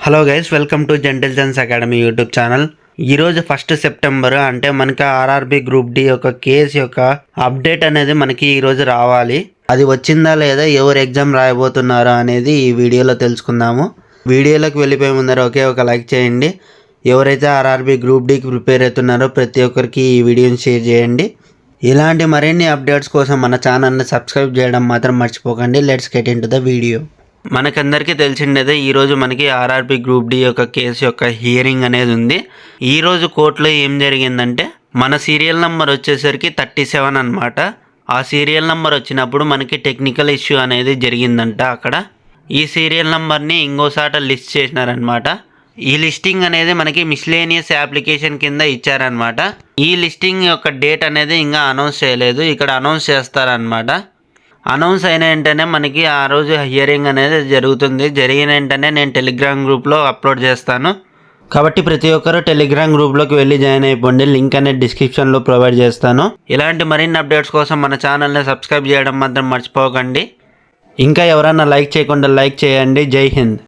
Hello guys, welcome to జెంటిల్జన్స్ academy YouTube channel. ఈరోజు 1 September అంటే మనకి ఆర్ఆర్బి గ్రూప్ డి యొక్క కేసు యొక్క అప్డేట్ అనేది మనకి ఈరోజు రావాలి. అది వచ్చిందా లేదా, ఎవరు ఎగ్జామ్ రాయబోతున్నారా అనేది ఈ వీడియోలో తెలుసుకుందాము. వీడియోలోకి వెళ్ళిపోయే ముందర ఒక లైక్ చేయండి. ఎవరైతే ఆర్ఆర్బి గ్రూప్ డికి ప్రిపేర్ అవుతున్నారో ప్రతి ఒక్కరికి ఈ వీడియోని షేర్ చేయండి. ఇలాంటి మరిన్ని అప్డేట్స్ కోసం మన ఛానల్ని సబ్స్క్రైబ్ చేయడం మాత్రం మర్చిపోకండి. Let's get in to the video. మనకందరికీ తెలిసిండేదే, ఈరోజు మనకి ఆర్ఆర్బి గ్రూప్ డి యొక్క కేసు యొక్క హియరింగ్ అనేది ఉంది. ఈరోజు కోర్టులో ఏం జరిగిందంటే, మన సీరియల్ నెంబర్ వచ్చేసరికి 37 అనమాట. ఆ సీరియల్ నెంబర్ వచ్చినప్పుడు మనకి టెక్నికల్ ఇష్యూ అనేది జరిగిందంట. అక్కడ ఈ సీరియల్ నెంబర్ని ఇంకోసాట లిస్ట్ చేసినారనమాట. ఈ లిస్టింగ్ అనేది మనకి మిస్లేనియస్ అప్లికేషన్ కింద ఇచ్చారనమాట. ఈ లిస్టింగ్ యొక్క డేట్ అనేది ఇంకా అనౌన్స్ చేయలేదు, ఇక్కడ అనౌన్స్ చేస్తారనమాట. అనౌన్స్ అయిన వెంటనే మనకి ఆ రోజు హియరింగ్ అనేది జరుగుతుంది. జరిగిన వెంటనే నేను టెలిగ్రామ్ గ్రూప్లో అప్లోడ్ చేస్తాను. కాబట్టి ప్రతి ఒక్కరూ టెలిగ్రామ్ గ్రూప్లోకి వెళ్ళి జాయిన్ అయిపోండి. లింక్ అనేది డిస్క్రిప్షన్లో ప్రొవైడ్ చేస్తాను. ఇలాంటి మరిన్ని అప్డేట్స్ కోసం మన ఛానల్ని సబ్స్క్రైబ్ చేయడం మాత్రం మర్చిపోకండి. ఇంకా ఎవరైనా లైక్ చేయకుండా లైక్ చేయండి. జై హింద్.